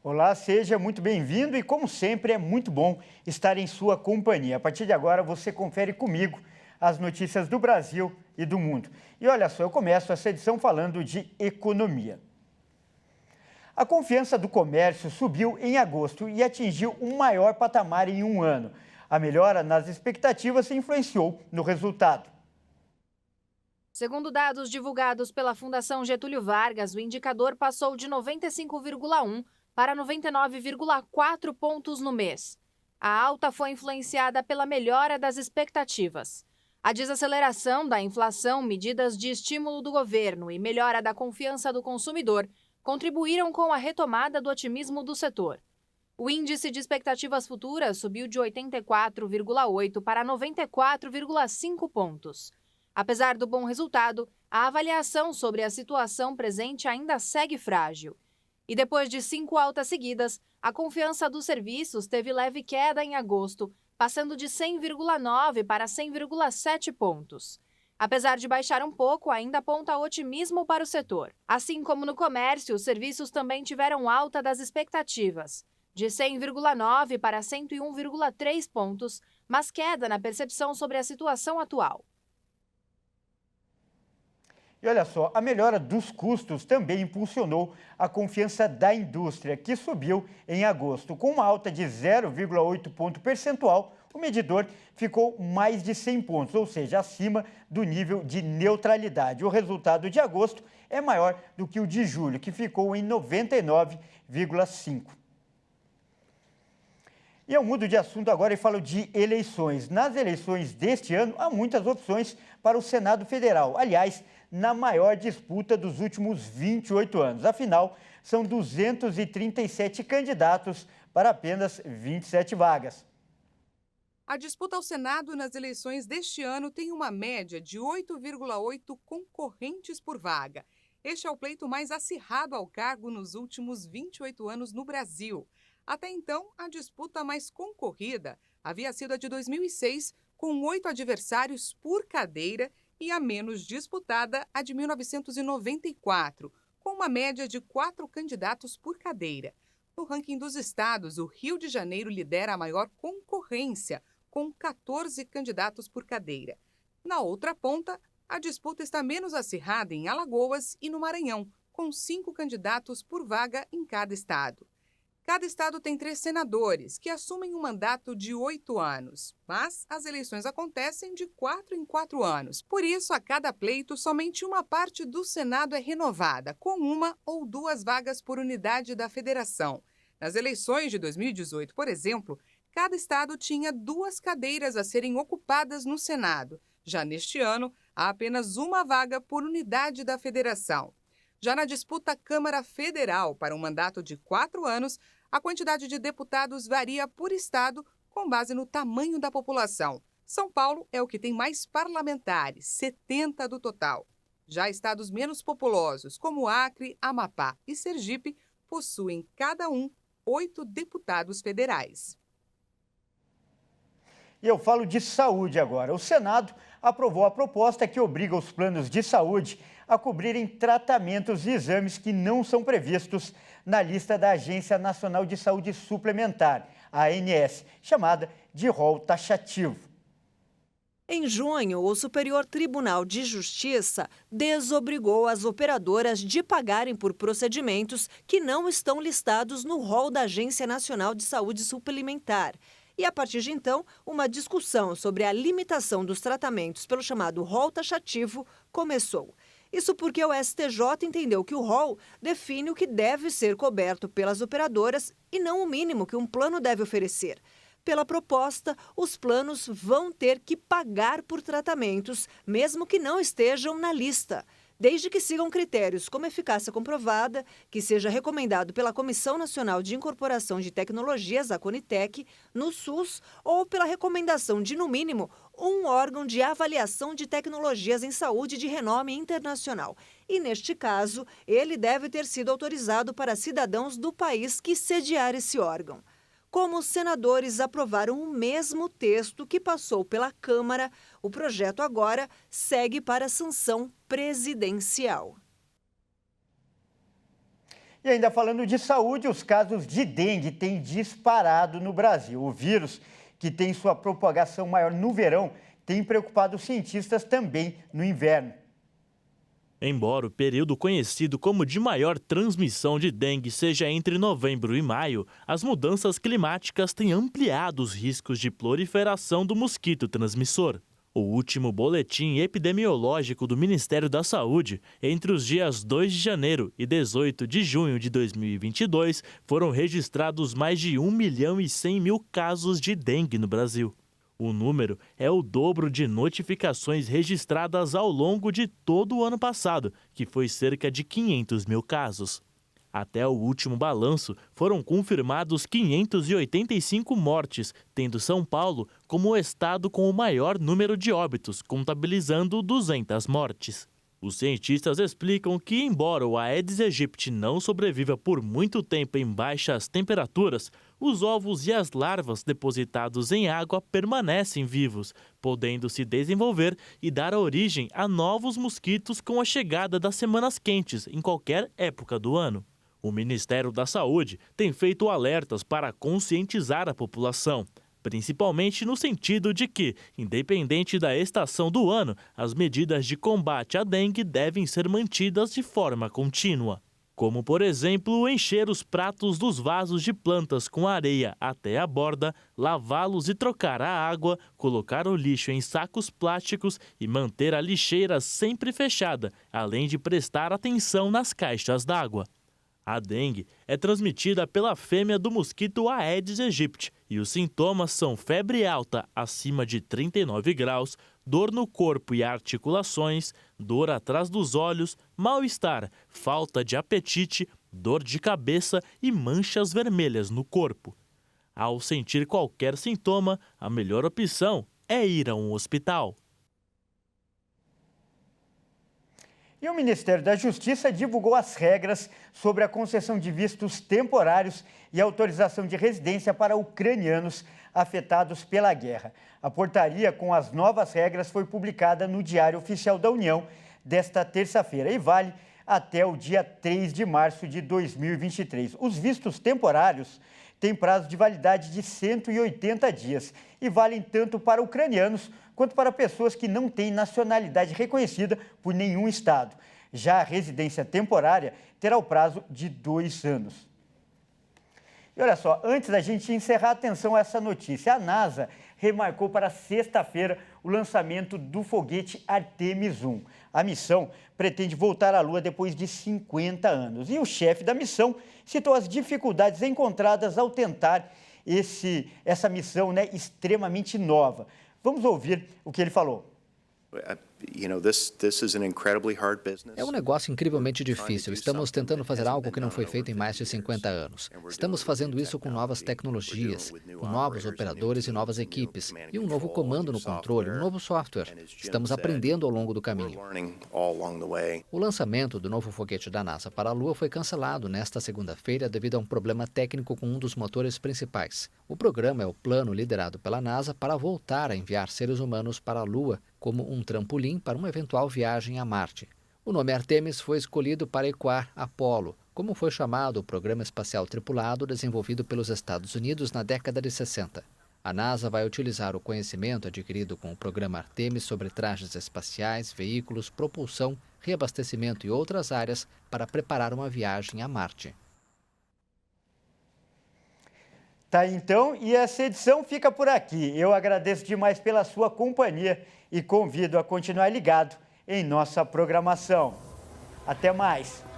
Olá, seja muito bem-vindo e, como sempre, é muito bom estar em sua companhia. A partir de agora, você confere comigo as notícias do Brasil e do mundo. E olha só, eu começo essa edição falando de economia. A confiança do comércio subiu em agosto e atingiu um maior patamar em um ano. A melhora nas expectativas influenciou no resultado. Segundo dados divulgados pela Fundação Getúlio Vargas, o indicador passou de 95,1 para 99,4 pontos no mês. A alta foi influenciada pela melhora das expectativas. A desaceleração da inflação, medidas de estímulo do governo e melhora da confiança do consumidor contribuíram com a retomada do otimismo do setor. O índice de expectativas futuras subiu de 84,8 para 94,5 pontos. Apesar do bom resultado, a avaliação sobre a situação presente ainda segue frágil. E depois de 5 altas seguidas, a confiança dos serviços teve leve queda em agosto, passando de 100,9 para 100,7 pontos. Apesar de baixar um pouco, ainda aponta otimismo para o setor. Assim como no comércio, os serviços também tiveram alta das expectativas, de 100,9 para 101,3 pontos, mas queda na percepção sobre a situação atual. E olha só, a melhora dos custos também impulsionou a confiança da indústria, que subiu em agosto. Com uma alta de 0,8 ponto percentual, o medidor ficou mais de 100 pontos, ou seja, acima do nível de neutralidade. O resultado de agosto é maior do que o de julho, que ficou em 99,5. E eu mudo de assunto agora e falo de eleições. Nas eleições deste ano, há muitas opções para o Senado Federal. Aliás, na maior disputa dos últimos 28 anos. Afinal, são 237 candidatos para apenas 27 vagas. A disputa ao Senado nas eleições deste ano tem uma média de 8,8 concorrentes por vaga. Este é o pleito mais acirrado ao cargo nos últimos 28 anos no Brasil. Até então, a disputa mais concorrida havia sido a de 2006, com 8 adversários por cadeira, e a menos disputada a de 1994, com uma média de 4 candidatos por cadeira. No ranking dos estados, o Rio de Janeiro lidera a maior concorrência, com 14 candidatos por cadeira. Na outra ponta, a disputa está menos acirrada em Alagoas e no Maranhão, com 5 candidatos por vaga em cada estado. Cada estado tem 3 senadores, que assumem um mandato de 8 anos, mas as eleições acontecem de 4 em 4 anos. Por isso, a cada pleito, somente uma parte do Senado é renovada, com 1 ou 2 vagas por unidade da federação. Nas eleições de 2018, por exemplo, cada estado tinha 2 cadeiras a serem ocupadas no Senado. Já neste ano, há apenas 1 vaga por unidade da federação. Já na disputa Câmara Federal para um mandato de 4 anos, a quantidade de deputados varia por estado com base no tamanho da população. São Paulo é o que tem mais parlamentares, 70 do total. Já estados menos populosos, como Acre, Amapá e Sergipe, possuem cada um 8 deputados federais. E eu falo de saúde agora. O Senado aprovou a proposta que obriga os planos de saúde a cobrirem tratamentos e exames que não são previstos na lista da Agência Nacional de Saúde Suplementar, a ANS, chamada de rol taxativo. Em junho, o Superior Tribunal de Justiça desobrigou as operadoras de pagarem por procedimentos que não estão listados no rol da Agência Nacional de Saúde Suplementar. E, a partir de então, uma discussão sobre a limitação dos tratamentos pelo chamado rol taxativo começou. Isso porque o STJ entendeu que o rol define o que deve ser coberto pelas operadoras e não o mínimo que um plano deve oferecer. Pela proposta, os planos vão ter que pagar por tratamentos, mesmo que não estejam na lista, desde que sigam critérios como eficácia comprovada, que seja recomendado pela Comissão Nacional de Incorporação de Tecnologias, a CONITEC, no SUS, ou pela recomendação de, no mínimo, um órgão de avaliação de tecnologias em saúde de renome internacional. E, neste caso, ele deve ter sido autorizado para cidadãos do país que sediar esse órgão. Como os senadores aprovaram o mesmo texto que passou pela Câmara, o projeto agora segue para a sanção presidencial. E ainda falando de saúde, os casos de dengue têm disparado no Brasil. O vírus, que tem sua propagação maior no verão, tem preocupado os cientistas também no inverno. Embora o período conhecido como de maior transmissão de dengue seja entre novembro e maio, as mudanças climáticas têm ampliado os riscos de proliferação do mosquito transmissor. O último boletim epidemiológico do Ministério da Saúde, entre os dias 2 de janeiro e 18 de junho de 2022, foram registrados mais de 1.100.000 casos de dengue no Brasil. O número é o dobro de notificações registradas ao longo de todo o ano passado, que foi cerca de 500.000 casos. Até o último balanço, foram confirmados 585 mortes, tendo São Paulo como o estado com o maior número de óbitos, contabilizando 200 mortes. Os cientistas explicam que, embora o Aedes aegypti não sobreviva por muito tempo em baixas temperaturas, os ovos e as larvas depositados em água permanecem vivos, podendo se desenvolver e dar origem a novos mosquitos com a chegada das semanas quentes em qualquer época do ano. O Ministério da Saúde tem feito alertas para conscientizar a população, principalmente no sentido de que, independente da estação do ano, as medidas de combate à dengue devem ser mantidas de forma contínua. Como, por exemplo, encher os pratos dos vasos de plantas com areia até a borda, lavá-los e trocar a água, colocar o lixo em sacos plásticos e manter a lixeira sempre fechada, além de prestar atenção nas caixas d'água. A dengue é transmitida pela fêmea do mosquito Aedes aegypti e os sintomas são febre alta acima de 39 graus, dor no corpo e articulações, dor atrás dos olhos, mal-estar, falta de apetite, dor de cabeça e manchas vermelhas no corpo. Ao sentir qualquer sintoma, a melhor opção é ir a um hospital. E o Ministério da Justiça divulgou as regras sobre a concessão de vistos temporários e autorização de residência para ucranianos afetados pela guerra. A portaria com as novas regras foi publicada no Diário Oficial da União desta terça-feira e vale até o dia 3 de março de 2023. Os vistos temporários têm prazo de validade de 180 dias e valem tanto para ucranianos quanto para pessoas que não têm nacionalidade reconhecida por nenhum estado. Já a residência temporária terá o prazo de 2 anos. E olha só, antes da gente encerrar, atenção a essa notícia. A NASA remarcou para sexta-feira o lançamento do foguete Artemis 1. A missão pretende voltar à Lua depois de 50 anos. E o chefe da missão citou as dificuldades encontradas ao tentar essa missão, extremamente nova. Vamos ouvir o que ele falou. É um negócio incrivelmente difícil. Estamos tentando fazer algo que não foi feito em mais de 50 anos. Estamos fazendo isso com novas tecnologias, com novos operadores e novas equipes, e um novo comando no controle, um novo software. Estamos aprendendo ao longo do caminho. O lançamento do novo foguete da NASA para a Lua foi cancelado nesta segunda-feira devido a um problema técnico com um dos motores principais. O programa é o plano liderado pela NASA para voltar a enviar seres humanos para a Lua como um trampolim para uma eventual viagem a Marte. O nome Artemis foi escolhido para ecoar Apollo, como foi chamado o programa espacial tripulado desenvolvido pelos Estados Unidos na década de 60. A NASA vai utilizar o conhecimento adquirido com o programa Artemis sobre trajes espaciais, veículos, propulsão, reabastecimento e outras áreas para preparar uma viagem a Marte. Tá, então, e essa edição fica por aqui. Eu agradeço demais pela sua companhia e convido a continuar ligado em nossa programação. Até mais!